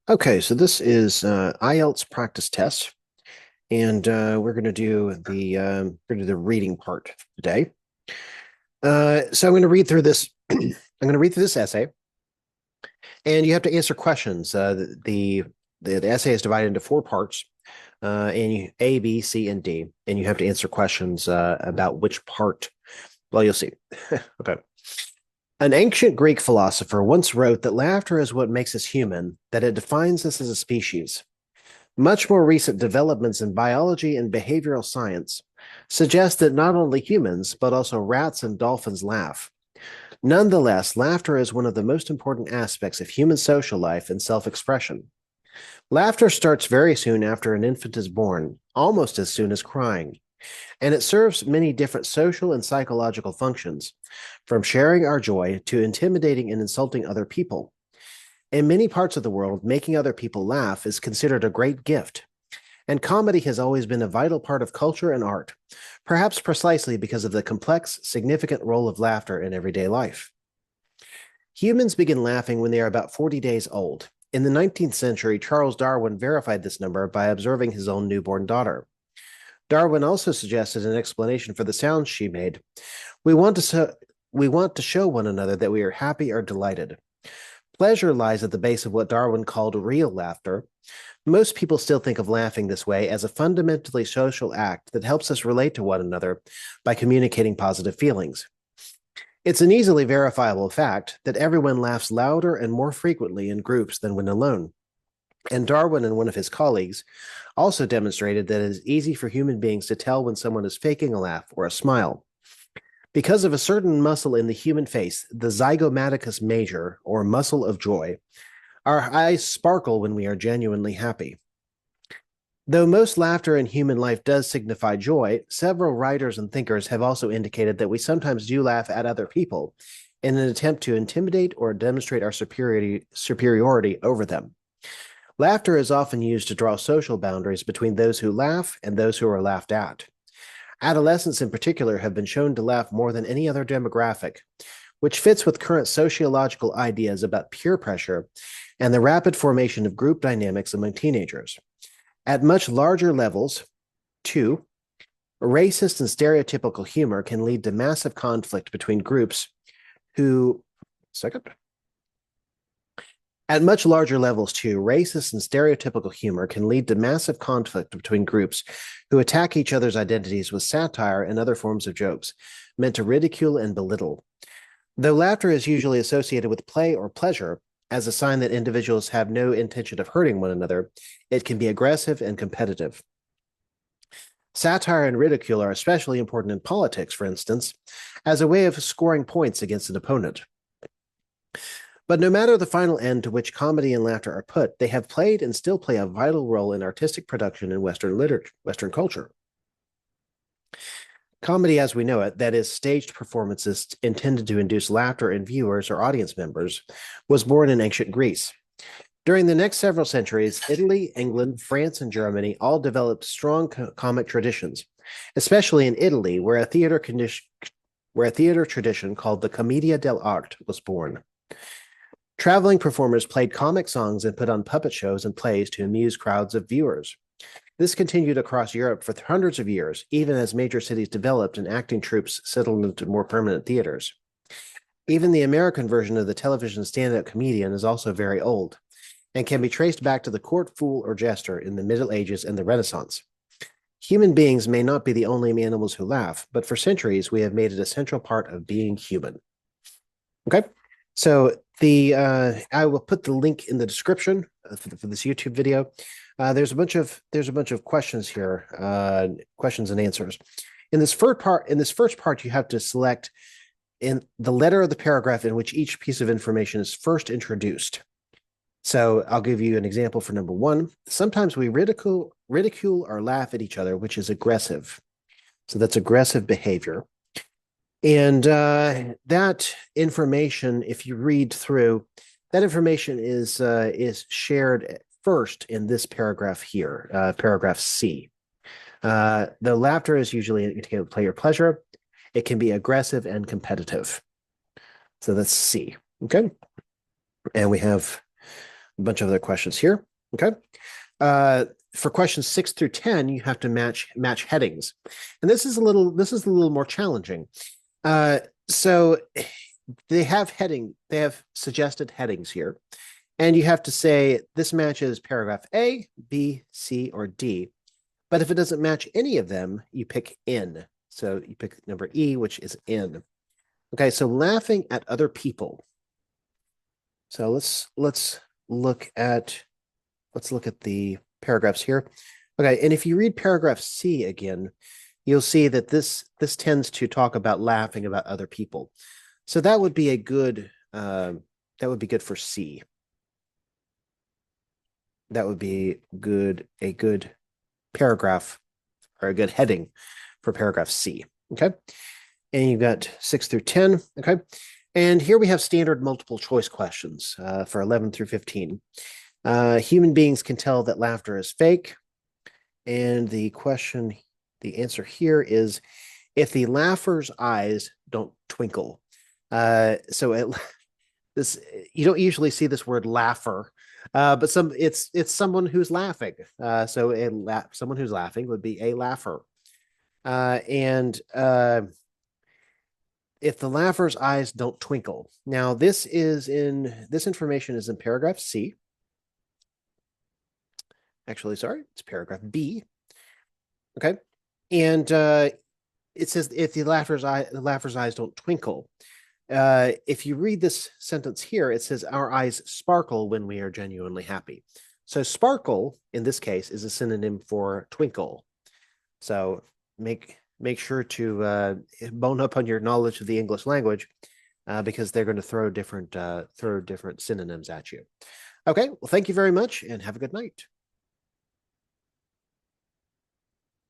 Okay, so this is IELTS practice test, and we're going to do the reading part today. So I'm going to read through this. I'm going to read through this essay, and you have to answer questions. The essay is divided into four parts, A, B, C, and D, and you have to answer questions about which part. Well, you'll see. Okay. An ancient Greek philosopher once wrote that laughter is what makes us human, that it defines us as a species. Much more recent developments in biology and behavioral science suggest that not only humans, but also rats and dolphins laugh. Nonetheless, laughter is one of the most important aspects of human social life and self expression. Laughter starts very soon after an infant is born, almost as soon as crying, and it serves many different social and psychological functions, from sharing our joy to intimidating and insulting other people. In many parts of the world, making other people laugh is considered a great gift, and comedy has always been a vital part of culture and art, perhaps precisely because of the complex, significant role of laughter in everyday life. Humans begin laughing when they are about 40 days old. In the 19th century, Charles Darwin verified this number by observing his own newborn daughter. Darwin also suggested an explanation for the sounds she made. We want to show one another that we are happy or delighted. Pleasure lies at the base of what Darwin called real laughter. Most people still think of laughing this way as a fundamentally social act that helps us relate to one another by communicating positive feelings. It's an easily verifiable fact that everyone laughs louder and more frequently in groups than when alone. And Darwin and one of his colleagues also demonstrated that it is easy for human beings to tell when someone is faking a laugh or a smile. Because of a certain muscle in the human face, the zygomaticus major, or muscle of joy, our eyes sparkle when we are genuinely happy. Though most laughter in human life does signify joy, several writers and thinkers have also indicated that we sometimes do laugh at other people in an attempt to intimidate or demonstrate our superiority over them. Laughter is often used to draw social boundaries between those who laugh and those who are laughed at. Adolescents, in particular, have been shown to laugh more than any other demographic, which fits with current sociological ideas about peer pressure and the rapid formation of group dynamics among teenagers. At much larger levels, too, racist and stereotypical humor can lead to massive conflict between groups who. Second. At much larger levels, too, racist and stereotypical humor can lead to massive conflict between groups who attack each other's identities with satire and other forms of jokes meant to ridicule and belittle. Though laughter is usually associated with play or pleasure, as a sign that individuals have no intention of hurting one another, it can be aggressive and competitive. Satire and ridicule are especially important in politics, for instance, as a way of scoring points against an opponent. But no matter the final end to which comedy and laughter are put, they have played and still play a vital role in artistic production in Western literature, Western culture. Comedy as we know it, that is, staged performances intended to induce laughter in viewers or audience members, was born in ancient Greece. During the next several centuries, Italy, England, France, and Germany all developed strong comic traditions, especially in Italy, where a theater tradition called the Commedia dell'arte was born. Traveling performers played comic songs and put on puppet shows and plays to amuse crowds of viewers. This continued across Europe for hundreds of years, even as major cities developed and acting troupes settled into more permanent theaters. Even the American version of the television stand-up comedian is also very old and can be traced back to the court fool or jester in the Middle Ages and the Renaissance. Human beings may not be the only animals who laugh, but for centuries we have made it a central part of being human. Okay, so I will put the link in the description for this YouTube video. There's a bunch of questions here, questions and answers. In this first part, you have to select in the letter of the paragraph in which each piece of information is first introduced. So I'll give you an example for number one. Sometimes we ridicule or laugh at each other, which is aggressive. So that's aggressive behavior. And that information, if you read through, that information is shared first in this paragraph here, paragraph C. The laughter is usually indicated with play or pleasure. It can be aggressive and competitive. So that's C. Okay. And we have bunch of other questions here. Okay. For questions 6 through 10, you have to match headings, and this is a little more challenging. So they have suggested headings here, and you have to say this matches paragraph A, B, C, or D. But if it doesn't match any of them, you pick N. So you pick number E, which is N. Okay, so laughing at other people. So let's look at the paragraphs here. Okay, and if you read paragraph C again, you'll see that this tends to talk about laughing about other people. So that would be a good for C. That would be a good paragraph or a good heading for paragraph C. Okay, and you've got 6 through 10. Okay, and here we have standard multiple choice questions for 11 through 15. Human beings can tell that laughter is fake. And the answer here is if the laugher's eyes don't twinkle. You don't usually see this word laugher, but it's someone who's laughing. Someone who's laughing would be a laugher. And if the laugher's eyes don't twinkle. Now, this information is in paragraph C. Actually, sorry, it's paragraph B. Okay. And it says if the laugher's eyes don't twinkle. If you read this sentence here, it says our eyes sparkle when we are genuinely happy. So sparkle in this case is a synonym for twinkle. So make sure to bone up on your knowledge of the English language because they're going to throw different synonyms at you. Okay, well, thank you very much and have a good night.